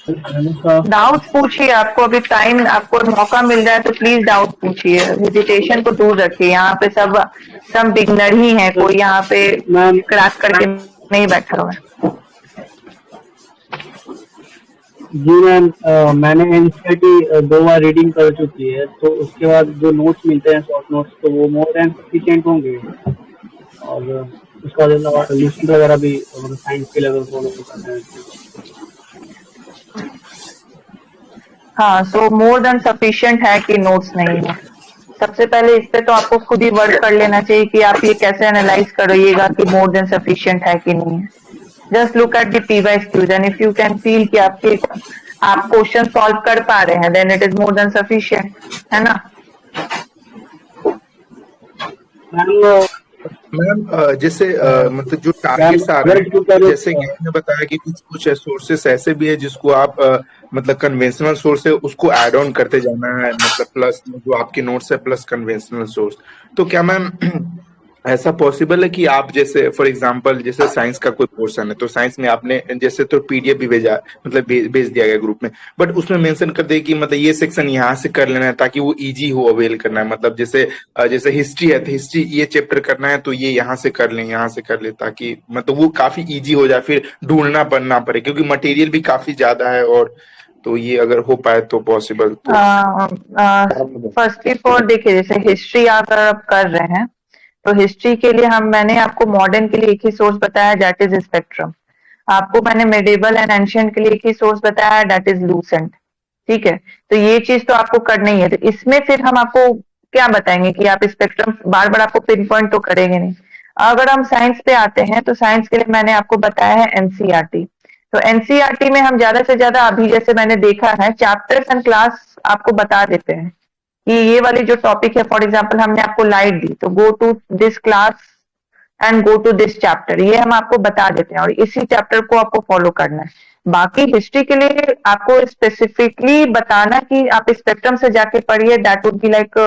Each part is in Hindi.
डाउट पूछिए, आपको अभी टाइम, आपको मौका मिल रहा है तो प्लीज डाउट पूछिए, हेजिटेशन को दूर रखिए। यहाँ पे सब बिगनर ही है, कोई यहाँ पे मैम क्रैक करके नहीं बैठा हुआ है। जी मैम, मैंने एनसीईआरटी 2 बार रीडिंग कर चुकी है, तो उसके बाद जो नोट्स मिलते हैं शॉर्ट नोट्स, तो वो मोर देन सफिशिएंट होंगे। और उसका लूसेंट वगैरह भी मतलब साइंस के लेवल फॉलो करते हैं। हाँ, सो मोर देन सफिशिएंट है कि नोट्स नहीं है। सबसे पहले इस पे तो आपको खुद ही वर्क कर लेना चाहिए कि आप ये कैसे एनालाइज करिएगा कि मोर देन सफिशिएंट है कि नहीं है। Just look at the PYQs and if you can feel कि आप क्वेश्चन सॉल्व कर पा रहे हैं, then it is more than sufficient, है ना। मैम मैम जैसे मतलब जो मैम टारगेट्स आ रहे अगर हैं, जैसे कि आपने बताया कि कुछ कुछ सोर्सेस ऐसे भी है जिसको आप मतलब कन्वेंशनल सोर्स है उसको ऐड ऑन करते जाना है, मतलब प्लस जो आपके नोट्स है प्लस कन्वेंशनल सोर्स। तो क्या मैम ऐसा पॉसिबल है कि आप जैसे फॉर एग्जांपल जैसे साइंस का कोई पोर्शन है तो साइंस में आपने जैसे तो पीडीएफ भी भेजा, मतलब भेज दिया गया ग्रुप में, बट उसमें मेंशन कर दे कि मतलब ये सेक्शन यहाँ से कर लेना है ताकि वो इजी हो अवेल करना है, मतलब जैसे जैसे हिस्ट्री है तो हिस्ट्री ये चैप्टर करना है तो ये यहाँ से कर लें यहाँ से कर ले, ताकि मतलब वो काफी इजी हो जाए, फिर ढूंढना पड़ना पड़े क्योंकि मटेरियल भी काफी ज्यादा है। और तो ये अगर हो पाए तो पॉसिबल तो फर्स्ट ऑफ ऑल देखिए, जैसे हिस्ट्री अगर आप कर रहे हैं तो हिस्ट्री के लिए मैंने आपको मॉडर्न के लिए एक ही सोर्स बताया, दैट इज स्पेक्ट्रम। आपको मैंने मेडिवल एंड एंशिएंट के लिए एक ही सोर्स बताया, दैट इज लूसेंट। ठीक है, तो ये चीज तो आपको करनी है। तो इसमें फिर हम आपको क्या बताएंगे कि आप स्पेक्ट्रम बार बार आपको पिन पॉइंट तो करेंगे नहीं। अगर हम साइंस पे आते हैं तो साइंस के लिए मैंने आपको बताया है एनसीईआरटी। तो एनसीईआरटी में हम ज्यादा से ज्यादा अभी जैसे मैंने देखा है चैप्टर्स एंड क्लास आपको बता देते हैं कि ये वाली जो टॉपिक है, फॉर एग्जाम्पल हमने आपको लाइट दी तो go to this class and go to this chapter, ये हम आपको बता देते हैं और इसी चैप्टर को आपको फॉलो करना है। बाकी हिस्ट्री के लिए आपको स्पेसिफिकली बताना कि आप स्पेक्ट्रम से जाके पढ़िए, that would be like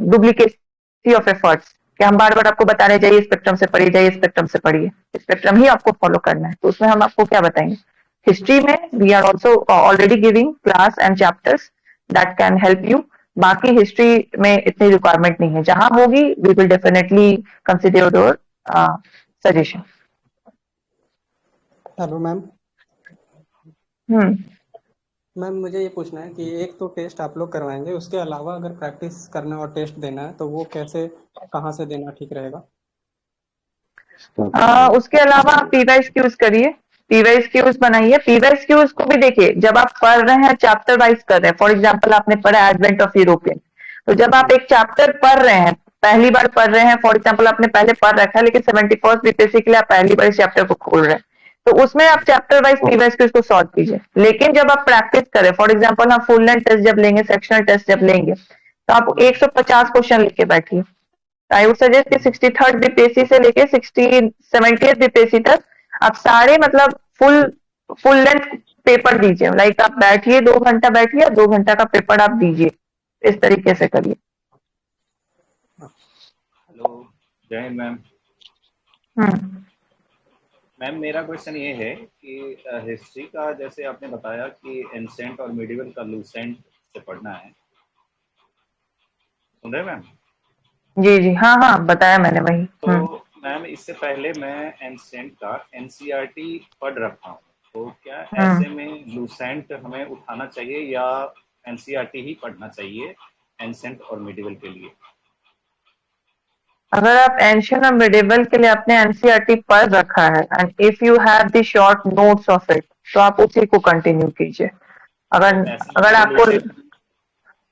duplicacy of efforts, कि हम बार बार आपको बता रहे जाइए स्पेक्ट्रम से पढ़िए, जाइए स्पेक्ट्रम से पढ़िए, स्पेक्ट्रम ही आपको फॉलो करना है। तो उसमें हम आपको क्या बताएंगे, हिस्ट्री में we are also already giving class and chapters that can help you. बाकी हिस्ट्री में इतनी रिक्वायरमेंट नहीं है, जहां होगी we will definitely consider your suggestion. Hello ma'am. Hmm ma'am मुझे ये पूछना है कि एक तो टेस्ट आप लोग करवाएंगे, उसके अलावा अगर प्रैक्टिस करना और टेस्ट देना है तो वो कैसे, कहाँ से देना ठीक रहेगा? उसके अलावा आप पीवाइज क्यूज करिए, पीवाइज क्यूज बनाइए। पीवाइज क्यूज को भी देखिए, जब आप पढ़ रहे हैं चैप्टर वाइज कर रहे हैं, फॉर एग्जांपल आपने पढ़ा एडवेंट ऑफ यूरोपियन, तो जब आप एक चैप्टर पढ़ रहे हैं, पहली बार पढ़ रहे हैं, फॉर एग्जांपल आपने पहले पढ़ रखा है लेकिन 71st बीपीएससी के लिए आप पहली बार इस चैप्टर को खोल रहे हैं, तो उसमें आप चैप्टर वाइज पीवाइज क्यूज को सॉल्व कीजिए। लेकिन जब आप प्रैक्टिस करें, फॉर एग्जाम्पल हम फुल लेंथ टेस्ट जब लेंगे, सेक्शनल टेस्ट जब लेंगे, तो आप 150 क्वेश्चन लिख के बैठिए। आई वुड सजेस्ट कि 63rd बीपीएससी से लेके 70th बीपीएससी तक आप सारे मतलब फुल लेंथ पेपर दीजिए। लाइक आप बैठिए 2 घंटा बैठिए, 2 घंटा का पेपर आप दीजिए, इस तरीके से करिए। हेलो, जय हिंद मैम। मैम मेरा क्वेश्चन ये है कि हिस्ट्री का जैसे आपने बताया कि एंसेंट और मिडिवल का लूसेंट से पढ़ना है, सुन रहे मैम? जी जी, हाँ हाँ, बताया मैंने वही। तो मैम इससे पहले मैं एंसेंट का एनसीईआरटी पढ़ रखा हूँ, तो क्या ऐसे में लूसेंट हमें उठाना चाहिए या एनसीईआरटी ही पढ़ना चाहिए एंसेंट और मिडिवल के लिए? अगर आप एंशियंट और मिडिवल के लिए अपने एनसीईआरटी पढ़ रखा है and if you have the short notes of it, तो आप उसी को कंटिन्यू कीजिए। अगर अगर आपको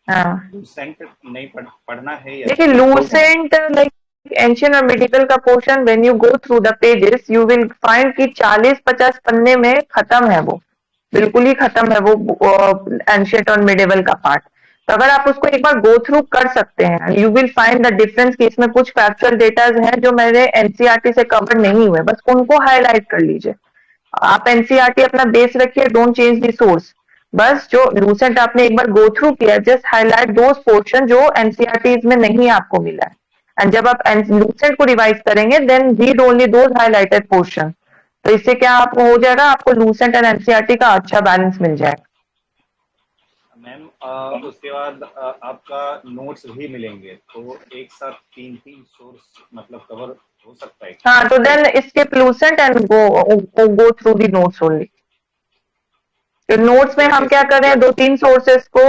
लूसेंट नहीं पढ़ना है या देखिए, लूसेंट लाइक एंशियंट और मेडिकल का portion, when you go through the pages you will find कि 40-50 पन्ने में खत्म है, वो बिल्कुल ही खत्म है वो एंशियंट और मिडिवल का पार्ट। तो अगर आप उसको एक बार गो थ्रू कर सकते हैं, you will find the difference कि इसमें कुछ फैक्चुअल डेटाज हैं जो मेरे एनसीईआरटी से कवर नहीं हुए, बस उनको हाईलाइट कर लीजिए। आप एनसीईआरटी अपना बेस रखिए, डोंट चेंज द सोर्स। बस जो लूसेंट आपने एक बार गो थ्रू किया, जस्ट हाईलाइट दोस पोर्शन जो एनसीईआरटी में नहीं आपको मिला है। एंड जब आप लूसेंट को रिवाइज करेंगे, then read only those highlighted portion, तो इससे क्या आपको हो जाएगा, आपको लूसेंट एंड एनसीईआरटी का अच्छा बैलेंस मिल जाएगा। मैम उसके बाद आपका नोट्स भी मिलेंगे, तो एक साथ 3 सोर्स मतलब कवर हो सकता है। हाँ, तो then skip Lucent and go through the notes only. तो नोट्स में हम क्या कर रहे हैं, 2-3 सोर्सेस को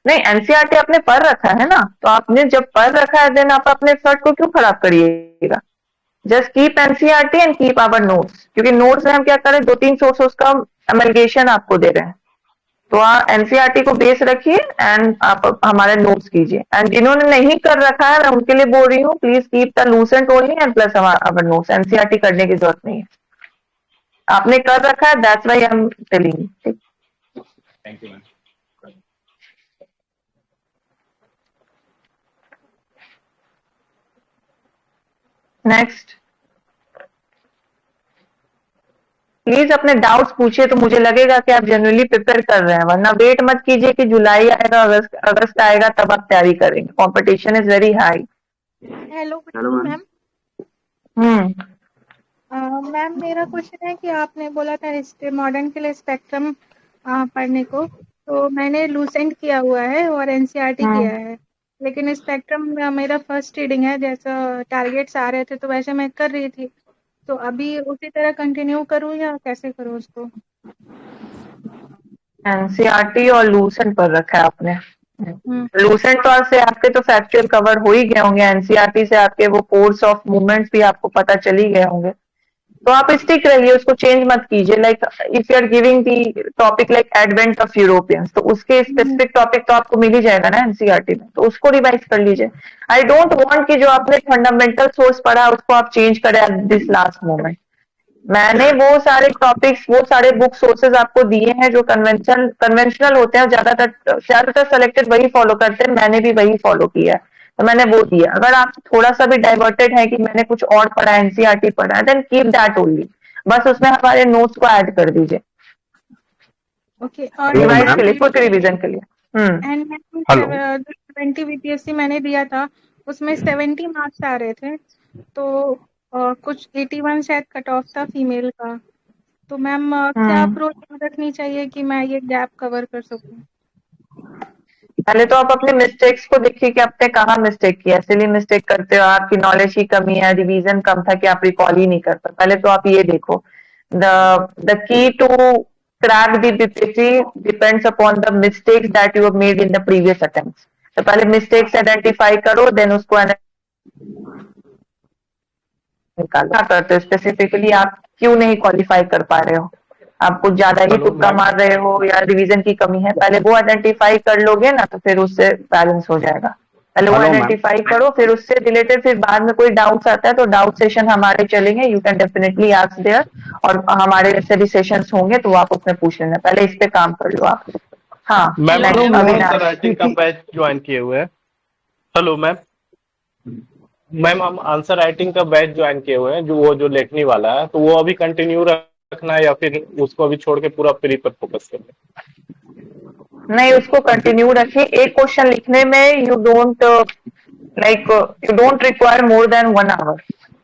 नहीं, एनसीईआरटी आपने पढ़ रखा है ना, तो आपने जब पढ़ रखा है देन आप अपने एफर्ट को क्यों खराब करिएगा। Just keep NCERT and keep our notes, क्योंकि नोट्स में हम क्या कर रहे हैं, 2-3 सोर्सेस का एमलगेशन आपको दे रहे हैं। तो आप एनसीईआरटी को बेस रखिए एंड आप हमारे नोट्स कीजिए। एंड जिन्होंने नहीं कर रखा है मैं उनके लिए बोल रही हूँ, please keep the Lucent only and plus our notes. NCERT करने की जरूरत नहीं है, आपने कर रखा है, that's why I am telling you. Thank you ma'am. Next, please अपने डाउट्स पूछिए, तो मुझे लगेगा कि आप जनरली प्रिपेयर कर रहे हैं, वरना वेट मत कीजिए कि जुलाई आएगा, अगस्त आएगा तब आप तैयारी करेंगे। Competition is very high. Hello ma'am. Ma'am मेरा क्वेश्चन है कि आपने बोला था हिस्ट्री मॉडर्न के लिए स्पेक्ट्रम पढ़ने को, तो मैंने लूसेंट किया हुआ है और एनसीईआरटी किया है, लेकिन स्पेक्ट्रम मेरा फर्स्ट रीडिंग है, जैसा टारगेट्स आ रहे थे तो वैसे मैं कर रही थी, तो अभी उसी तरह कंटिन्यू करूँ या कैसे करूँ उसको? एनसीईआरटी और लूसेंट पर रखा है आपने। लूसेंट तो से आपके तो फैक्चुअल कवर हो ही गए होंगे, एनसीईआरटी से आपके वो कोर्स ऑफ मूवमेंट्स भी आपको पता चल ही गए होंगे, तो आप स्टिक रहिए, उसको चेंज मत कीजिए। Like if you are giving the topic like advent of Europeans, तो उसके स्पेसिफिक टॉपिक तो आपको मिल ही जाएगा ना एनसीईआरटी में, तो उसको रिवाइज कर लीजिए। आई डोंट वांट कि जो आपने फंडामेंटल सोर्स पढ़ा उसको आप चेंज करें एट दिस लास्ट मोमेंट। मैंने वो सारे टॉपिक्स, वो सारे बुक सोर्सेज आपको दिए हैं जो कन्वेंशनल होते हैं, ज्यादातर सेलेक्टेड वही फॉलो करते हैं, मैंने भी वही फॉलो किया है, तो मैंने वो दिया। अगर आप थोड़ा सा भी डाइवर्टेड है कि मैंने कुछ और पढ़ा है, एनसीईआरटी पढ़ा है, देन कीप दैट ओनली, बस उसमें हमारे नोट्स को ऐड कर दीजिए। ओके, और रिवाइज के लिए, क्विक रिवीजन के लिए। एंड 20 बीपीएससी मैंने दिया था, उसमें 70 मार्क्स आ रहे थे, तो कुछ 81 शायद कट ऑफ था फीमेल का, तो मैम क्या अप्रोच रखनी चाहिए कि मैं ये गैप कवर कर सकूं? पहले तो आप अपने मिस्टेक्स को देखिए कि आपने कहाँ मिस्टेक किया, सिली मिस्टेक करते हो, आपकी नॉलेज की कमी है, रिवीजन कम था कि आप रिकॉल ही नहीं करते। पहले तो आप ये देखो, the key to crack the BPSC depends upon the mistakes that you have made in the previous attempts. तो पहले मिस्टेक्स आइडेंटिफाई करो, देन उसको निकालना करते हो, स्पेसिफिकली आप क्यों नहीं क्वालिफाई कर पा रहे हो, आप कुछ ज्यादा ही तुक्का मार रहे हो या रिवीजन की कमी है, पहले वो आइडेंटिफाई कर लोगे ना तो फिर उससे बैलेंस हो जाएगा। पहले वो आइडेंटिफाई करो, फिर उससे रिलेटेड फिर बाद में कोई डाउट्स आता है तो डाउट सेशन हमारे चलेंगे, you can definitely ask there, और हमारे ऐसे भी सेशंस होंगे तो आप उसमें पूछ लेना, पहले इस पे काम कर लो आप। हाँ मैम, आंसर राइटिंग का बैच ज्वाइन किए हुए हैं। हेलो मैम, हम आंसर राइटिंग का बैच ज्वाइन किए हुए हैं, जो लेखनी वाला है, तो वो अभी कंटिन्यू रखना है या फिर उसको अभी छोड़ के पूरा प्री पर फोकस करना है? नहीं, उसको कंटिन्यू रखिए। एक क्वेश्चन लिखने में you don't require more than 1 hour।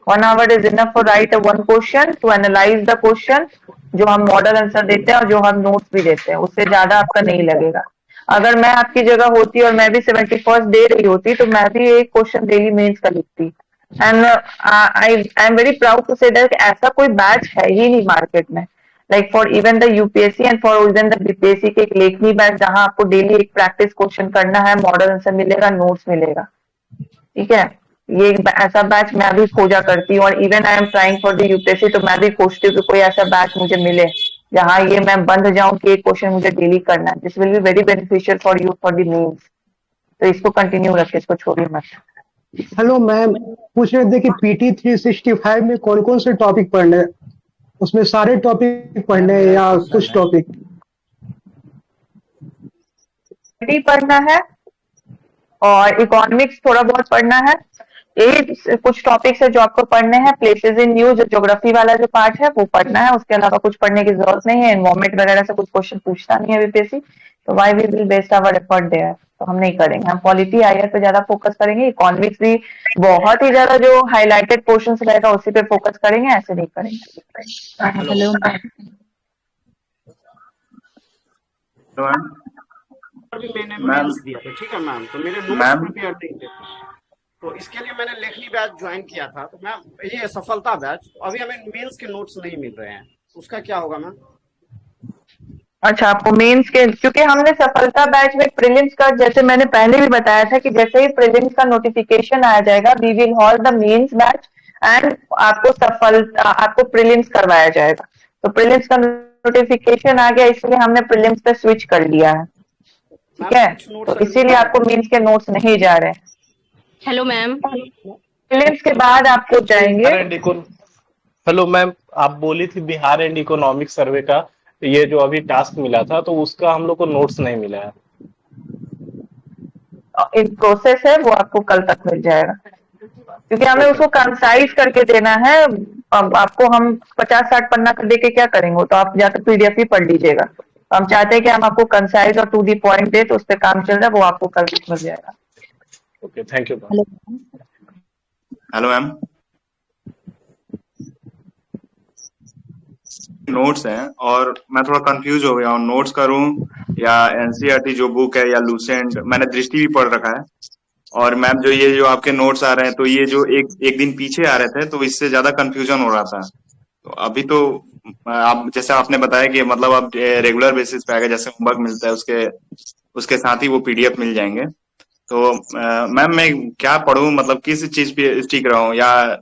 1 hour is enough for write one question, to analyse the question जो हम मॉडल आंसर देते हैं और जो हम नोट्स भी देते हैं, उससे ज्यादा आपका नहीं लगेगा। अगर मैं आपकी जगह होती और मैं भी 71st दे रही होती तो मैं भी एक क्वेश्चन डेली मेंस का लिखती। And I am very proud to say that ऐसा कोई बैच है ही नहीं मार्केट में, like for even the UPSC and for even the BPSC के एक लेखनी बैच जहां आपको डेली एक प्रैक्टिस क्वेश्चन करना है, मॉडल आंसर मिलेगा, नोट्स मिलेगा। ठीक है, ये ऐसा बैच मैं भी खोजा करती हूँ, और even I am trying for the UPSC, तो मैं भी खोजती हूँ कि कोई ऐसा बैच मुझे मिले जहाँ ये मैं बंध जाऊं कि एक क्वेश्चन मुझे डेली करना है। This will be very beneficial for you for the mains, तो इसको कंटिन्यू रखें, इसको छोड़िए मत। हेलो मैम, पूछ रहे थे कि पीटी 365 में कौन कौन से टॉपिक पढ़ने हैं? उसमें सारे टॉपिक पढ़ने हैं या कुछ टॉपिक पढ़ना है और इकोनॉमिक्स थोड़ा बहुत पढ़ना है। ये कुछ टॉपिक्स है जो आपको पढ़ने हैं। प्लेसेस इन न्यूज, ज्योग्राफी वाला जो पार्ट है वो पढ़ना है, उसके अलावा कुछ पढ़ने की जरूरत नहीं है। एनवायरमेंट वगैरह से कुछ क्वेश्चन पूछता नहीं है बीपीएससी, तो why we will waste our effort there, तो हम नहीं करेंगे। हम पॉलिटी आईआर पे ज्यादा फोकस करेंगे, इकोनॉमिक्स भी बहुत ही ज्यादा जो हाईलाइटेड पोर्शंस रहेगा उसी पे फोकस करेंगे, ऐसे नहीं करेंगे। हेलो भी मैंने मेंस दिया था, ठीक है मैम, तो मेरे नोट्स प्रिपेयर नहीं थे, तो इसके लिए मैंने लेखनी बैच ज्वाइन किया था। तो मैम ये सफलता बैच, अभी हमें मेंस के नोट्स नहीं मिल रहे हैं, उसका क्या होगा मैम? अच्छा, आपको मेंस के, क्योंकि हमने सफलता बैच में प्रीलिम्स का, जैसे मैंने पहले भी बताया था कि जैसे ही प्रीलिम्स का नोटिफिकेशन आ जाएगा we will hold the mains batch and आपको प्रीलिम्स करवाया जाएगा। तो प्रीलिम्स का नोटिफिकेशन आ गया, इसलिए हमने प्रीलिम्स पे स्विच कर लिया है, ठीक है, तो इसीलिए आपको मेंस के नोट्स नहीं जा रहे हैं। हेलो मैम, प्रीलिम्स के बाद आपको जाएंगे। हेलो मैम, आप बोली थी बिहार एंड इकोनॉमिक सर्वे का ये जो अभी टास्क मिला था, तो उसका हम लोग को नोट्स नहीं मिला है। इन प्रोसेस है, वो आपको कल तक मिल जाएगा, क्योंकि हमें उसको कंसाइज करके देना है। अब आपको हम 50-60 पन्ना कर दे के क्या करेंगे, तो आप जाकर पीडीएफ ही पढ़ लीजिएगा। तो हम चाहते हैं कि हम आपको कंसाइज और टू दी पॉइंट दे, तो उस पर काम चल रहा है, वो आपको कल तक मिल जाएगा। Okay, thank you. Hello ma'am, notes हैं और मैं थोड़ा कंफ्यूज हो गया हूँ, नोट्स करूँ या एनसीईआरटी जो बुक है या लूसेंट, मैंने दृष्टि भी पढ़ रखा है। और मैम जो ये जो आपके नोट्स आ रहे हैं, तो ये जो एक दिन पीछे आ रहे थे, तो इससे ज्यादा कंफ्यूजन हो रहा था। तो अभी तो आप जैसे आपने बताया कि मतलब आप रेगुलर बेसिस पे आगे जैसे होमवर्क मिलता है उसके साथ ही वो पीडीएफ मिल जाएंगे। तो मैम मैं क्या पढ़ूं, मतलब किस चीज पे स्टिक रहूं, या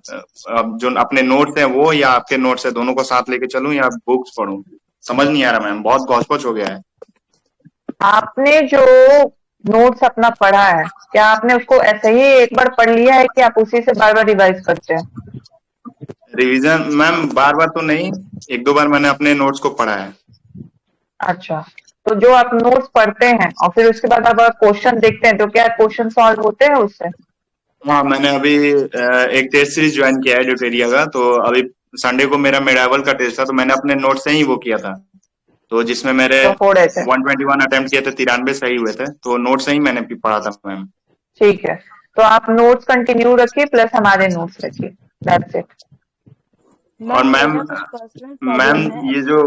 जो अपने नोट्स हैं वो या आपके नोट्स है दोनों को साथ लेके चलूं या बुक्स पढूं, समझ नहीं आ रहा मैम, बहुत गौचपच हो गया है। आपने जो नोट्स अपना पढ़ा है, क्या आपने उसको ऐसे ही एक बार पढ़ लिया है कि आप उसी से बार बार रिवाइज करते हैं? रिवीजन मैम बार बार तो नहीं, 1-2 बार मैंने अपने नोट्स को पढ़ा है। अच्छा, तो जो आप नोट्स पढ़ते हैं और फिर उसके बाद आप क्वेश्चन देखते हैं, तो क्या क्वेश्चन सॉल्व होते हैं उससे? हाँ, मैंने अभी एक टेस्ट सीरीज ज्वाइन किया है ड्यूटेरिया का, तो अभी संडे को मेरा मेडावल का टेस्ट था, तो मैंने अपने नोट से ही वो किया था, तो जिसमें मेरे 121 अटेम्प्ट किए थे, 93 सही हुए थे, तो नोट से ही मैंने पढ़ा था मैम। ठीक है, तो आप नोट्स कंटिन्यू रखिए प्लस हमारे नोट्स रखिए, दैट्स इट। और मैम ये जो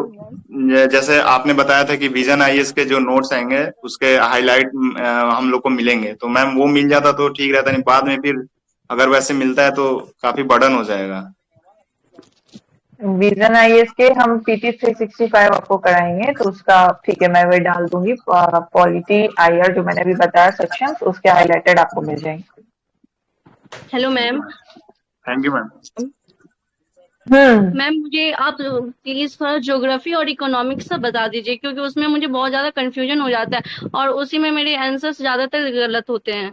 जैसे आपने बताया था कि विजन आईएएस के जो नोट्स आएंगे उसके हाईलाइट हम लोग को मिलेंगे, तो मैम वो मिल जाता तो ठीक रहता, नहीं बाद में फिर अगर वैसे मिलता है तो काफी बर्डन हो जाएगा। विजन आईएएस के हम पीटी 365 आपको कराएंगे, तो उसका ठीक है, मैं वही डाल दूंगी। पॉलिटी आईआर जो मैंने अभी बताया सेक्शन, उसके हाईलाइटेड आपको मिल जाएंगे। Hello ma'am. Thank you ma'am. Ma'am मुझे आप प्लीज थोड़ा ज्योग्राफी और इकोनॉमिक्स का बता दीजिए, क्योंकि उसमें मुझे बहुत ज्यादा कंफ्यूजन हो जाता है और उसी में मेरे आंसर्स ज्यादातर गलत होते हैं।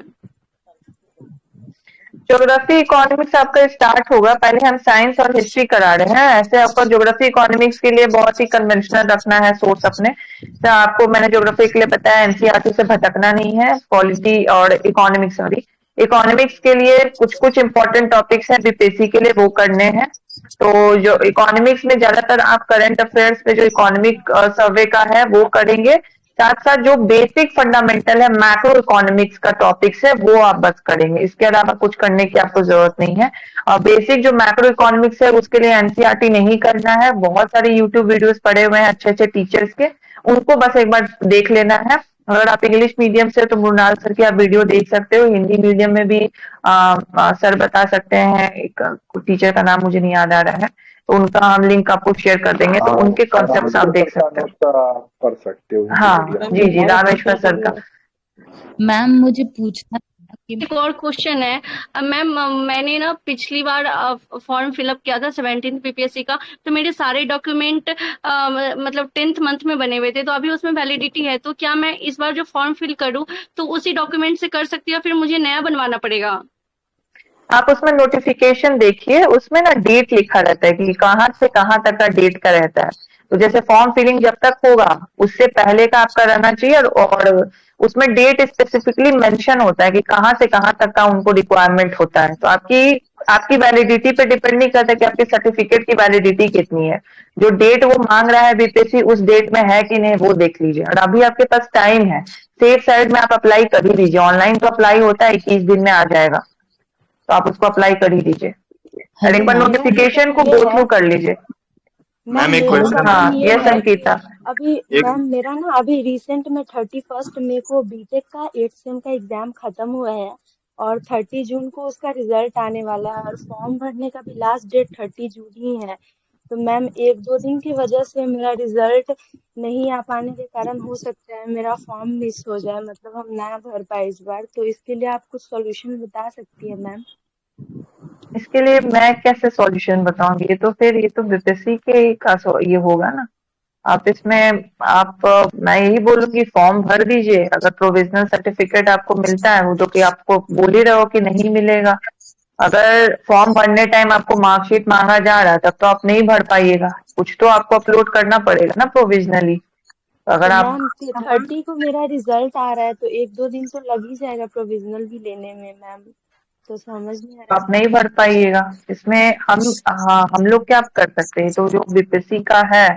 ज्योग्राफी इकोनॉमिक्स आपका स्टार्ट होगा, पहले हम साइंस और हिस्ट्री करा रहे हैं, ऐसे आपको ज्योग्राफी इकोनॉमिक्स के लिए बहुत ही कन्वेंशनल रखना है सोर्स अपने। तो आपको मैंने ज्योग्राफी के लिए बताया एनसीईआरटी से भटकना नहीं है, पॉलिटी और इकोनॉमिक्स, सॉरी इकोनॉमिक्स के लिए कुछ कुछ इंपॉर्टेंट टॉपिक्स हैं बीपीएससी के लिए, वो करने हैं। तो जो इकोनॉमिक्स में ज्यादातर आप करंट अफेयर्स पे जो इकोनॉमिक सर्वे का है वो करेंगे, साथ साथ जो बेसिक फंडामेंटल है मैक्रो इकोनॉमिक्स का टॉपिक्स है वो आप बस करेंगे, इसके अलावा कुछ करने की आपको जरूरत नहीं है। और बेसिक जो मैक्रो इकोनॉमिक्स है उसके लिए एनसीईआरटी नहीं करना है, बहुत सारे यूट्यूब वीडियोस पड़े हुए हैं अच्छे अच्छे टीचर्स के, उनको बस एक बार देख लेना है। अगर आप इंग्लिश मीडियम से तो मृणाल सर की आप वीडियो देख सकते हो, हिंदी मीडियम में भी सर बता सकते हैं, एक टीचर का नाम मुझे नहीं याद आ रहा है, तो उनका हम लिंक आपको शेयर कर देंगे, तो उनके कॉन्सेप्ट आप देख सकते हो, कर सकते हो। हाँ जी जी, रामेश्वर सर का। मैम मुझे पूछना एक और क्वेश्चन है मैम, मैंने ना पिछली बार फॉर्म फिलअप किया था 17th पीपीएससी का, तो मेरे सारे डॉक्यूमेंट मतलब 10th मंथ में बने हुए थे, तो अभी उसमें वैलिडिटी है, तो क्या मैं इस बार जो फॉर्म फिल करूं तो उसी डॉक्यूमेंट से कर सकती हूँ, फिर मुझे नया बनवाना पड़ेगा? आप उसमें नोटिफिकेशन देखिए, उसमें ना डेट लिखा रहता है कि कहाँ से कहाँ तक का डेट का रहता है, तो जैसे फॉर्म फिलिंग जब तक होगा उससे पहले का आपका रहना चाहिए, और उसमें डेट स्पेसिफिकली मेंशन होता है कि कहाँ से कहाँ तक का उनको रिक्वायरमेंट होता है। तो आपकी आपकी वैलिडिटी पे डिपेंड नहीं करता कि आपके सर्टिफिकेट की वैलिडिटी कितनी है। जो डेट वो मांग रहा है बीपीएससी उस डेट में है कि नहीं वो देख लीजिए। और अभी आपके पास टाइम है, सेफ साइड में आप अप्लाई कर ही दीजिए। ऑनलाइन तो अप्लाई होता है, 21 दिन में आ जाएगा, तो आप उसको अप्लाई कर ही दीजिए। और एक बार नोटिफिकेशन को गो थ्रू कर लीजिए। मैम एक क्वेश्चन हाँ, यस अंकिता। अभी एक मैम मेरा ना अभी रिसेंट में 31 मई को बीटेक का 8th सेम का एग्जाम खत्म हुआ है और 30 जून को उसका रिजल्ट आने वाला है और फॉर्म भरने का भी लास्ट डेट 30 जून ही है। तो मैम 1-2 दिन की वजह से मेरा रिजल्ट नहीं आ पाने के कारण हो सकता है मेरा फॉर्म मिस हो जाए, मतलब हम ना भर पाए इस बार। तो इसके लिए आप कुछ सॉल्यूशन बता सकती है मैम? इसके लिए मैं कैसे सॉल्यूशन बताऊंगी? ये तो बीपीएससी के का ये होगा ना। आप इसमें मैं यही बोलूंगी फॉर्म भर दीजिए। अगर प्रोविजनल सर्टिफिकेट आपको मिलता है, वो तो कि आपको बोल ही रहे हो कि नहीं मिलेगा। अगर फॉर्म भरने टाइम आपको मार्कशीट मांगा जा रहा है तब तो आप नहीं भर पाइएगा, कुछ तो आपको अपलोड करना पड़ेगा ना प्रोविजनली। अगर तो आप मैम 30 को मेरा रिजल्ट आ रहा है तो 1-2 दिन तो लग ही जाएगा प्रोविजनल भी लेने में मैम, तो समझ नहीं आ रहा आप नहीं भर पाइएगा इसमें हम लोग क्या कर सकते हैं? तो जो बीपीएससी का है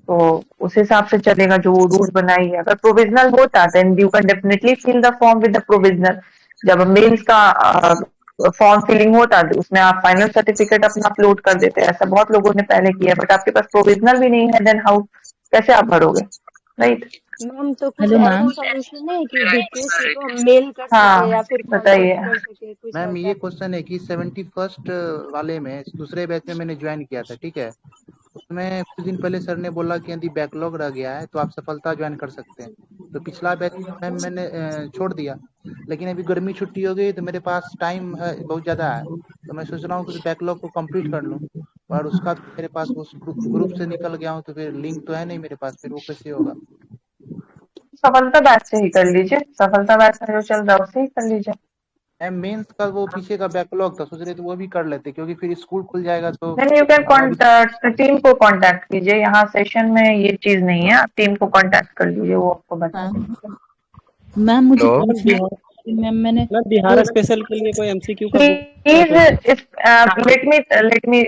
तो उस हिसाब से चलेगा, जो रूल बनाई है। अगर प्रोविजनल होता then you can definitely fill the form with the provisional. जब मेंस का फॉर्म फिलिंग होता उसमें आप फाइनल सर्टिफिकेट अपना अपलोड कर देते हैं। ऐसा बहुत लोगों ने पहले किया, बट आपके पास प्रोविजनल भी नहीं है, देन हाउ कैसे आप भरोगे? Right ma'am. तो कुछ हेलो ऐसा मैम। सॉल्यूशन है कि बीपीएससी को हम मेल कर हाँ, सके या फिर बताइए। कांटेक्ट कर सके, कुछ मैम ऐसा? ये क्वेश्चन है कि 71st वाले में दूसरे बैच में मैंने ज्वाइन किया था, ठीक है। उसमें कुछ दिन पहले सर ने बोला कि यदि बैकलॉग रह गया है तो आप सफलता ज्वाइन कर सकते हैं। तो पिछला बैच मैम मैंने छोड़ दिया, लेकिन अभी गर्मी छुट्टी हो गई तो मेरे पास टाइम बहुत ज़्यादा है, तो मैं सोच रहा हूँ कि बैकलॉग को कंप्लीट कर लूँ। और उसका मेरे पास उस ग्रुप से निकल गया हूँ, तो फिर लिंक तो है नहीं मेरे पास, फिर वो कैसे होगा? सफलता बैच से ही कर लीजिए, सफलता बैच में जो चल रहा है उससे ही कर लीजिए। मैम मेंस का वो पीछे का बैकलॉग था, सोच रहे थे वो भी कर लेते, क्योंकि फिर स्कूल खुल जाएगा तो then you can contact team को, कांटेक्ट कीजिए। यहाँ सेशन में ये चीज नहीं है, आप टीम को कांटेक्ट कर लीजिए, वो आपको बता देंगे। मैम मुझे हेलो पूछना है कि मैम मैंने बिहार स्पेशल के लिए कोई एमसीक्यू का प्लीज लेट मी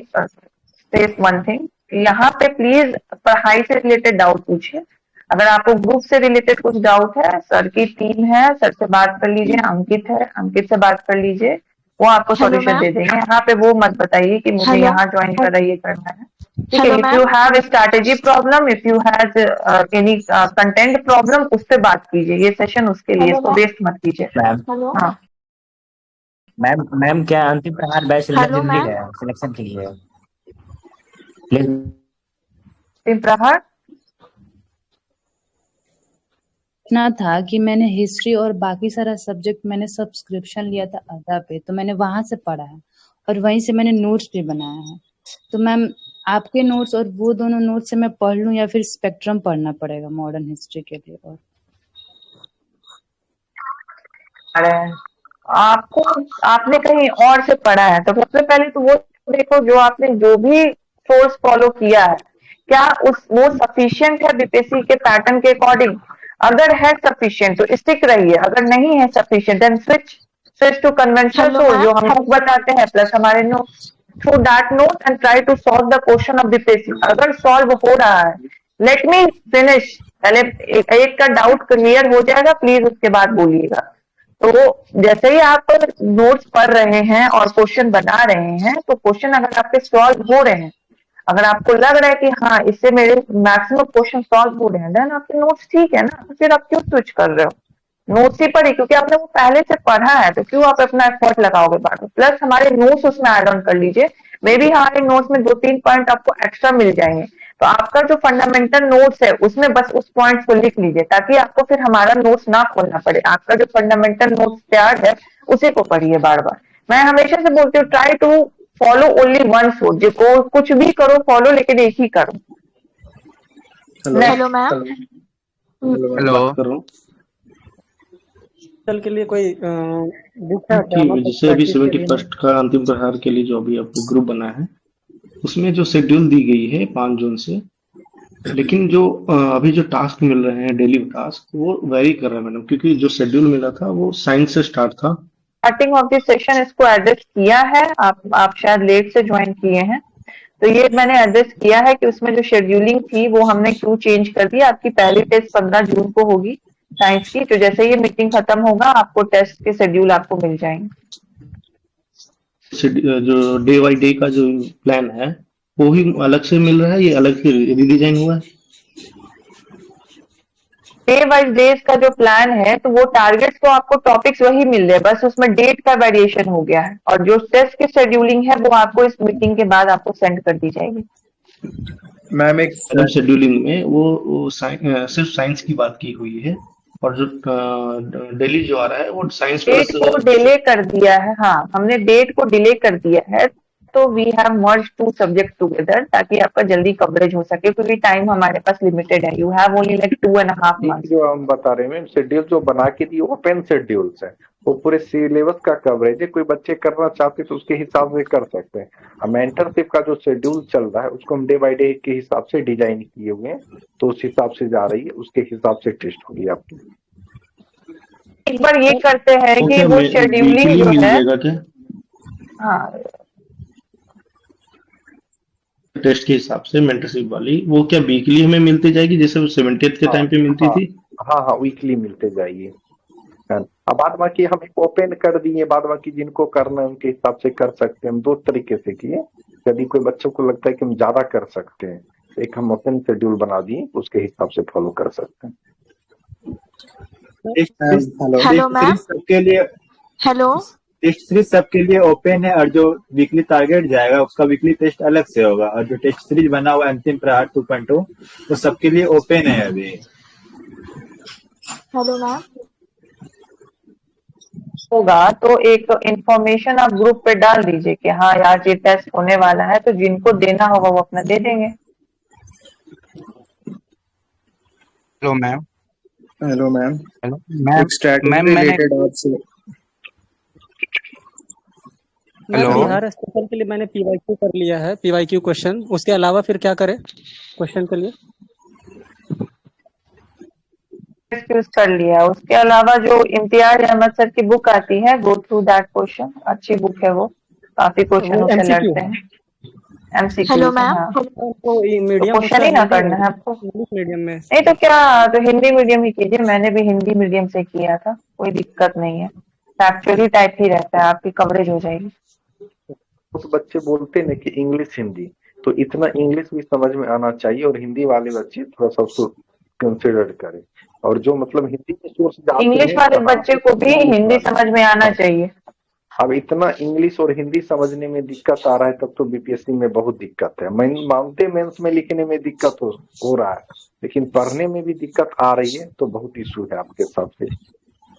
से वन थिंग। यहाँ पे प्लीज पढ़ाई से रिलेटेड डाउट पूछिए। अगर आपको ग्रुप से रिलेटेड कुछ डाउट है, सर की टीम है, सर से बात कर लीजिए। अंकित है, अंकित से बात कर लीजिए, वो आपको सॉल्यूशन दे देंगे। यहाँ पे वो मत बताइए कि मुझे यहाँ ज्वाइन कर रही है करना है, ठीक है। If you have strategy problem, if you have any content problem, उस पर बात कीजिए। ये सेशन उसके लिए, इसको वेस्ट मत कीजिए। हाँ मैम क्या अंतिम प्रहार बैच लेना जरूरी है सिलेक्शन के लिए? प्लीज। अंतिम प्रहार इतना था कि मैंने हिस्ट्री और बाकी सारा सब्जेक्ट मैंने सब्सक्रिप्शन लिया था आधा पे, तो मैंने वहां से पढ़ा है और वहीं से मैंने नोट्स भी बनाया है। तो मैम आपके नोट्स और वो दोनों नोट्स से मैं पढ़ लूं या फिर स्पेक्ट्रम पढ़ना पड़ेगा मॉडर्न हिस्ट्री के लिए? और अरे आपको, आपने कहीं और से पढ़ा है तो सबसे पहले तो वो देखो जो आपने जो भी सोर्स फॉलो किया है, क्या वो सफिशिएंट है बीपीएससी के पैटर्न के अकॉर्डिंग? अगर है सफिशिएंट तो स्टिक रहिए, अगर नहीं है sufficient then switch to conventional source जो हम लोग बताते हैं, प्लस हमारे notes. Through that note and try to solve the question of BPSC. अगर सॉल्व हो रहा है, लेट मी फिनिश, पहले एक का डाउट क्लियर हो जाएगा, प्लीज उसके बाद बोलिएगा। तो जैसे ही आप नोट्स पढ़ रहे हैं और क्वेश्चन बना रहे हैं, तो क्वेश्चन अगर आपके सॉल्व हो रहे हैं, अगर आपको लग रहा है कि हाँ इससे मेरे मैक्सिमम क्वेश्चन सॉल्व हो रहे हैं, देन आपके नोट्स ठीक है ना, तो फिर आप क्यों स्विच कर रहे हो? नोट्स ही पढ़िए, क्योंकि आपने वो पहले से पढ़ा है, तो क्यों आप अपना एफर्ट लगाओगे बाद में? प्लस हमारे नोट्स उसमें ऐड ऑन कर लीजिए। मे बी हमारे नोट्स में 2-3 पॉइंट आपको एक्स्ट्रा मिल जाएंगे, तो आपका जो फंडामेंटल नोट्स है उसमें बस उस पॉइंट्स को लिख लीजिए, ताकि आपको फिर हमारा नोट्स ना खोलना पड़े। आपका जो फंडामेंटल नोट्स तैयार है उसी को पढ़िए बार बार। मैं हमेशा से बोलती हूँ try to follow only one source, जो कुछ भी करो फॉलो, लेकिन एक ही करो। Hello ma'am. हेलो के लिए कोई बुक है क्या? ठीक है, जैसे अभी 71st का अंतिम प्रहार के लिए जो अभी आपको ग्रुप बना है, उसमें जो शेड्यूल दी गई है 5 जून से, लेकिन जो अभी जो टास्क मिल रहे हैं डेली टास्क, वो वेरी कर रहे हैं मैडम, क्योंकि जो शेड्यूल मिला था वो साइंस से स्टार्ट था स्टार्टिंग ऑफ दिस सेशन इसको एड्रेस किया है, आप शायद लेट से ज्वाइन किए हैं, तो ये मैंने एड्रेस किया है कि उसमें जो शेड्यूलिंग थी वो हमने क्यों चेंज कर दी। आपकी पहली टेस्ट 15 जून को होगी साइंस की, तो जैसे ये मीटिंग खत्म होगा आपको टेस्ट के शेड्यूल आपको मिल जाएंगे। जो डे बाई डे का जो प्लान है वो ही अलग से मिल रहा है, ये अलग से रिडिजाइन हुआ है? डे वाइज डेज का जो प्लान है तो वो टारगेट्स तो आपको टॉपिक्स वही मिल रहे हैं, बस उसमें डेट का वेरिएशन हो गया है, और जो टेस्ट की शेड्यूलिंग है वो आपको इस मीटिंग के बाद आपको सेंड कर दी जाएगी। मैम एक शेड्यूलिंग में वो सिर्फ साइंस की बात की हुई है, और जो डेली जो आ रहा है वो साइंस डेट को डिले कर दिया है। हाँ, हमने डेट को डिले कर दिया है, तो we have merge two subject together ताकि आपका जल्दी कवरेज हो सके, क्योंकि टाइम हमारे पास लिमिटेड है। You have only like 2.5 months. जो हम बता रहे हैं शेड्यूल जो बना के दी ओपन शेड्यूल्स है, वो पूरे सिलेबस का कवरेज है, कोई बच्चे करना चाहते तो उसके हिसाब से कर सकते हैं। अब मेंटरशिप का जो शेड्यूल चल रहा है उसको हम डे बाय डे के हिसाब से डिजाइन किए हुए हैं, तो उस हिसाब से जा रही है, उसके हिसाब से टेस्ट होगी आपकी। एक बार ये करते हैं कि वो शेड्यूलिंग जो है, हाँ टेस्ट के हिसाब से मेंटरशिप वाली वो क्या वीकली हमें मिलती जाएगी जैसे वो 70th के टाइम पे मिलती थी? हाँ, वीकली मिलते जाइए। अब बाद बाकी हम ओपन कर दिए, बाद बाकी जिनको करना है उनके हिसाब से कर सकते हैं। हम दो तरीके से किए, यदि कोई बच्चों को लगता है कि हम ज्यादा कर सकते हैं, एक हम ओपन शेड्यूल बना दिए, उसके हिसाब से फॉलो कर सकते हैं। हेलो मैम, सबके लिए हेलो, टेस्ट सीरीज सबके लिए ओपन है, और जो वीकली टारगेट जाएगा उसका वीकली टेस्ट अलग से होगा, और जो टेस्ट सीरीज बना हुआ अंतिम प्रहार 2.2 वो सबके लिए ओपन है अभी। हेलो मैम, होगा तो एक इंफॉर्मेशन आप ग्रुप पे डाल दीजिए कि हाँ यार ये टेस्ट होने वाला है, तो जिनको देना होगा वो अपना दे देंगे। Hello ma'am. Hello ma'am. Hello ma'am, strategy related आपसे। मैम बिहार स्पेशल के लिए मैंने PYQ कर लिया है, PYQ क्वेश्चन, उसके अलावा फिर क्या करें क्वेश्चन के लिए? यूज कर लिया, उसके अलावा जो इम्तियाज अहमद सर की बुक आती है, गो थ्रू दैट क्वेश्चन, अच्छी बुक है वो, काफी क्वेश्चन उससे लड़ते हैं। MCQ। हेलो मैम, क्वेश्चन ही ना करना है आपको इंग्लिश मीडियम में? नहीं तो क्या, तो हिंदी मीडियम ही कीजिए, मैंने भी हिंदी मीडियम से किया था, कोई दिक्कत नहीं है, फैक्चुअली टाइप ही रहता है, आपकी कवरेज हो जाएगी। कुछ बच्चे बोलते हैं कि इंग्लिश हिंदी, तो इतना इंग्लिश भी समझ में आना चाहिए, और हिंदी वाले बच्चे थोड़ा सा उसको कंसिडर करें, और जो मतलब हिंदी के सोर्स इंग्लिश वाले बच्चे को भी हिंदी समझ में आना चाहिए। अब इतना इंग्लिश और हिंदी समझने में दिक्कत आ रहा है, तब तो बीपीएससी में बहुत दिक्कत है। मानते मेंस में लिखने में दिक्कत हो रहा है, लेकिन पढ़ने में भी दिक्कत आ रही है, तो बहुत इशू है आपके हिसाब से,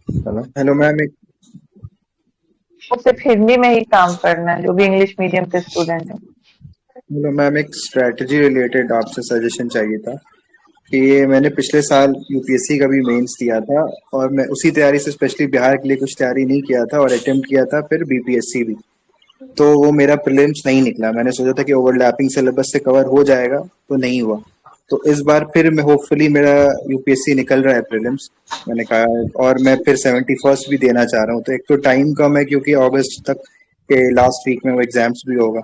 है ना? हेलो मैम, सिर्फ हिंदी में ही काम करना है जो भी इंग्लिश मीडियम के स्टूडेंट है। हेलो मैम, एक स्ट्रेटजी रिलेटेड आपसे सजेशन चाहिए था कि मैंने पिछले साल यूपीएससी का भी मेंस दिया था, और मैं उसी तैयारी से स्पेशली बिहार के लिए कुछ तैयारी नहीं किया था, और अटेम्प्ट किया था फिर बीपीएससी भी, तो वो मेरा प्रीलिम्स नहीं निकला। मैंने सोचा था कि ओवरलैपिंग सिलेबस से कवर हो जाएगा, तो नहीं हुआ। तो इस बार फिर मैं होपफुली मेरा यूपीएससी निकल रहा है प्रीलिम्स, मैंने कहा, और मैं फिर 71st भी देना चाह रहा हूँ। तो एक तो टाइम कम है क्योंकि अगस्त तक के लास्ट वीक में वो एग्जाम्स भी होगा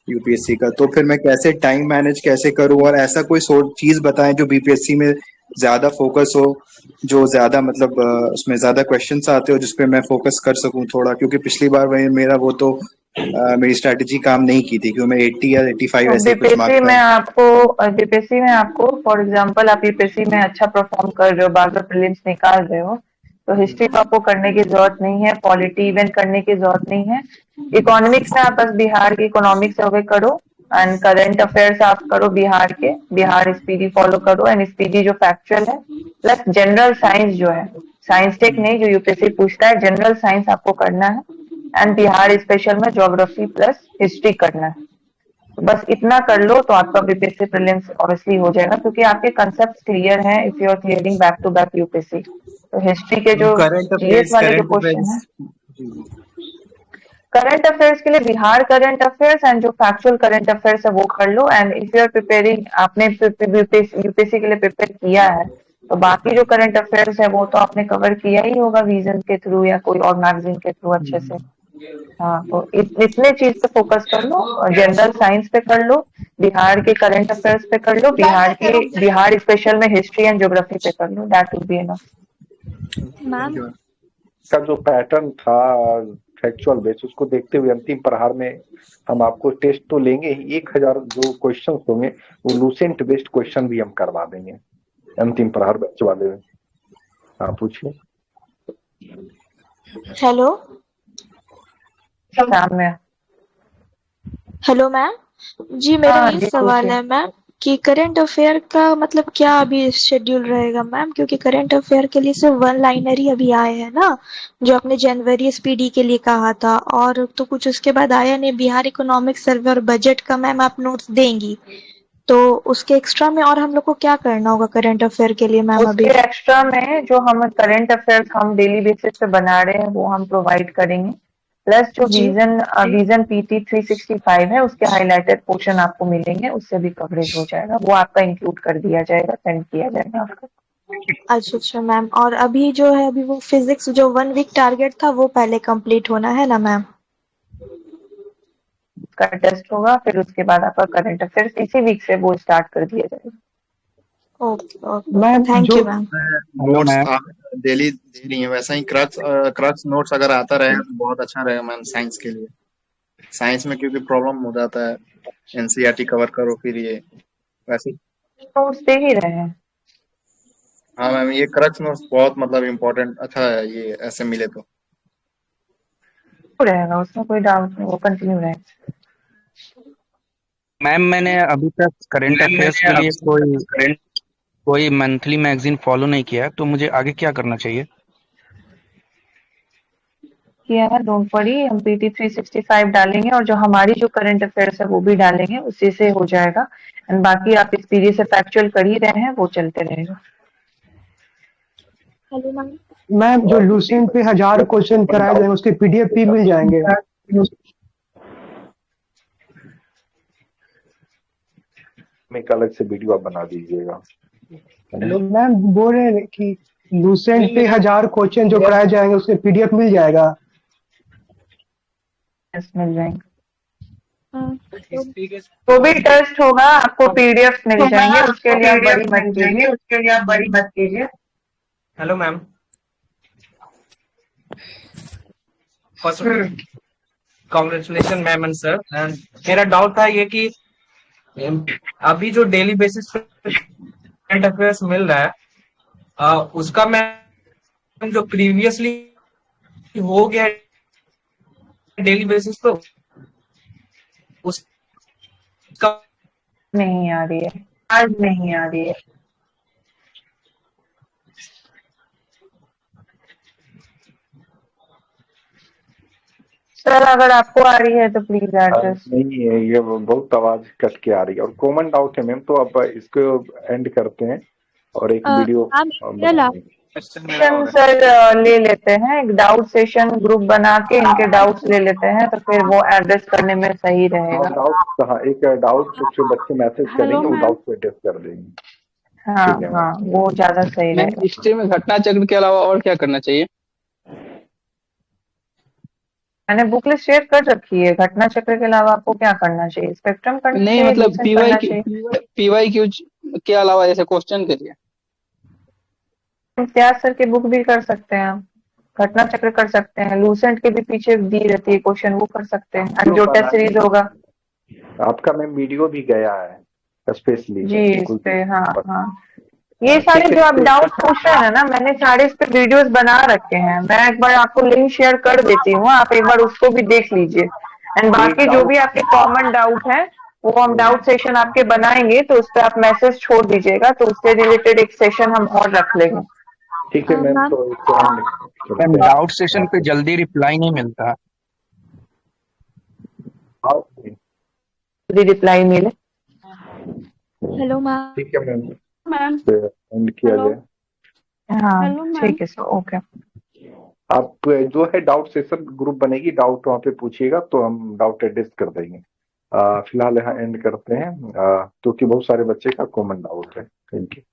यूपीएससी का, तो फिर मैं कैसे टाइम मैनेज कैसे करूँ, और ऐसा कोई चीज बताएं जो बीपीएससी में ज्यादा फोकस हो, जो ज्यादा मतलब उसमें ज्यादा क्वेश्चंस आते हो, जिसपे मैं फोकस कर सकूं थोड़ा, क्योंकि पिछली बार मेरा वो तो मेरी स्ट्रेटेजी काम नहीं की थी, क्योंकि मैं 80 या 85 ऐसे कुछ मार्क्स बीपीएससी में आपको फॉर एग्जांपल आप यूपीएससी में अच्छा परफॉर्म कर रहे हो, बार-बार प्रीलिम्स निकाल रहे हो, तो हिस्ट्री तो आपको करने की जरूरत नहीं है, पॉलिटी इवेंट करने की जरूरत नहीं है। इकोनॉमिक्स में आप बस बिहार के इकोनॉमिक्स सर्वे करो, एंड करंट अफेयर्स आप करो बिहार के, बिहार एसपीडी फॉलो करो, एंड एसपीडी जो फैक्चुअल है, प्लस जनरल साइंस जो है, साइंस टेक नहीं जो यूपीएससी पूछता है, जनरल साइंस आपको करना है, एंड बिहार स्पेशल में ज्योग्राफी प्लस हिस्ट्री करना है। बस इतना कर लो तो आपका बीपीएससी प्रीलिम्स ऑब्वियसली हो जाएगा, क्योंकि आपके कंसेप्ट क्लियर हैं if you are clearing back to back UPSC. तो हिस्ट्री के जो जीएस वाले जो क्वेश्चन है, करंट अफेयर्स के लिए बिहार करंट अफेयर्स एंड जो फैक्चुअल करंट अफेयर्स है वो कर लो, and if you are preparing, आपने यूपीएससी के लिए प्रिपेयर किया है, तो बाकी जो करंट अफेयर्स है वो तो आपने कवर किया ही होगा विजन के थ्रू या कोई और मैगजीन के थ्रू अच्छे से। हाँ, तो इतने चीज पे फोकस कर लो, जनरल साइंस पे कर लो, बिहार के करंट अफेयर्स पे कर लो, बिहार स्पेशल में हिस्ट्री एंड ज्योग्राफी पे कर लो, that will be enough. Ma'am का जो पैटर्न था फैक्चुअल बेस, उसको देखते हुए अंतिम प्रहार में हम आपको टेस्ट तो लेंगे ही, 1000 जो क्वेश्चन होंगे वो लूसेंट बेस्ड क्वेश्चन भी हम करवा देंगे अंतिम प्रहार बैच वाले में। हाँ पूछिए। हेलो सामने। हेलो मैम जी, मेरा हाँ ये जी, सवाल पूछिए। है मैम कि करंट अफेयर का मतलब क्या अभी शेड्यूल रहेगा मैम, क्योंकि करंट अफेयर के लिए सिर्फ वन लाइनर ही अभी आए हैं ना, जो आपने जनवरी एसपीडी के लिए कहा था, और तो कुछ उसके बाद आया नहीं। बिहार इकोनॉमिक सर्वे और बजट का मैम आप नोट्स देंगी, तो उसके एक्स्ट्रा में और हम लोग को क्या करना होगा करंट अफेयर के लिए मैम अभी? उसके एक्स्ट्रा में जो हम करंट अफेयर्स हम डेली बेसिस पे बना रहे हैं वो हम प्रोवाइड करेंगे, प्लस जो जी विजन पीटी 365 है उसके हाईलाइटेड पोर्शन आपको मिलेंगे, उससे भी कवरेज हो जाएगा, वो आपका इंक्लूड कर दिया जाएगा, सेंड किया जाएगा आपको। अच्छा मैम, और अभी जो है अभी वो फिजिक्स जो 1 वीक टारगेट था वो पहले कंप्लीट होना है ना मैम? का टेस्ट होगा, फिर उसके बाद आपका करंट अफेयर्स इसी वीक से वो स्टार्ट कर दिया जाएगा। ओके मैम थैंक जो यू मैम। नोट्स आप डेली दे रही हैं, वैसा ही क्रक्स नोट्स अगर आता रहेगा तो बहुत अच्छा रहेगा मैम साइंस के लिए। साइंस में क्योंकि प्रॉब्लम हो जाता है, एनसीईआरटी कवर करो फिर ये वैसे। नोट्स दे ही रहे हैं। हाँ मैम, ये क्रक्स नोट्स बहुत मतलब इम्पोर्टेंट अच्छा है, ये ऐसे मिले तो रहेगा, उसमें कोई डाउट नहीं, वो कंटिन्यू रहेगा। मैम मैंने अभी तक करंट अफेयर्स के लिए कोई मंथली मैगजीन फॉलो नहीं किया, तो मुझे आगे क्या करना चाहिए? किया है, डोंट वरी, हम पीटी 365 डालेंगे और जो हमारी जो करंट अफेयर्स है वो भी डालेंगे, उसी से हो जाएगा। एंड बाकी आप इस पीडी से फैक्चुअल कर ही रहे हैं, वो चलते रहेगा। Hello ma'am. मैम जो लूसेंट पे 1000 क्वेश्चन कराए जाएंगे उसके पीडीएफ भी मिल जाएंगे? एक अलग से वीडियो आप बना दीजिएगा। मैम बोल रहे हैं कि लूसेंट पे 1000 क्वेश्चन जो कराए जाएंगे उसके पीडीएफ मिल जाएगा? यस, मिल जाएंगे। तो भी टेस्ट होगा, आपको पीडीएफ मिल जाएंगे, उसके लिए आप बड़ी मत कीजिए। Hello ma'am. First congratulation ma'am and sir. मेरा डाउट था ये कि अभी जो डेली बेसिस पे करंट अफेयर्स मिल रहा है उसका मैम जो प्रीवियसली हो गया डेली बेसिस पे उसका नहीं आ रही है, आज नहीं आ रही है। सर अगर आपको आ रही है तो प्लीज एडजस्ट। नहीं है, ये बहुत आवाज कट के आ रही है और कॉमन डाउट है मैम, तो अब इसको एंड करते हैं और एक वीडियो सर ले लेते हैं, एक डाउट सेशन ग्रुप बना के इनके डाउट्स ले लेते हैं, तो फिर वो एड्रेस करने में सही रहेगा। डाउट एक डाउट जो बच्चे मैसेज करेंगे वो डाउट को एड्रेस कर देंगे। हाँ हाँ, वो ज्यादा सही रहेगा। हिस्ट्री में घटना चक्र के अलावा और क्या करना चाहिए? मैंने बुक लिस्ट शेयर कर रखी है, घटना चक्र के अलावा आपको क्या करना चाहिए? स्पेक्ट्रम करना नहीं चाहिए, मतलब पीवाईक्यू के अलावा जैसे क्वेश्चन के लिए इम्तियाज सर की बुक भी कर सकते हैं आप, घटना चक्र कर सकते हैं, लूसेंट के भी पीछे दी रहती है क्वेश्चन, वो कर सकते हैं, जो टेस्ट सीरीज होगा। आपका मैम वीडियो भी गया है स्पेशली जी इस पे। हाँ हाँ, ये सारे जो आप डाउट पूछ रहे हैं ना, मैंने सारे इस पे वीडियोस बना रखे हैं, मैं एक बार आपको लिंक शेयर कर देती हूँ, आप एक बार उसको भी देख लीजिए। एंड बाकी जो भी आपके कॉमन डाउट है वो हम डाउट सेशन आपके बनाएंगे, तो उस पर आप मैसेज छोड़ दीजिएगा, तो उससे रिलेटेड एक सेशन हम और रख लेंगे। ठीक है मैम। तो मैम डाउट सेशन पे जल्दी रिप्लाई नहीं मिलता। जल्दी रिप्लाई मिले। Hello ma'am. ठीक है मैम, मैम एंड किया जाए। हाँ ठीक है सर, ओके। आप जो है डाउट सेशन ग्रुप बनेगी, डाउट वहाँ पे पूछिएगा तो हम डाउट एड्रेस कर देंगे। फिलहाल यहाँ एंड करते हैं क्योंकि बहुत सारे बच्चे का कॉमन डाउट है। Thank you.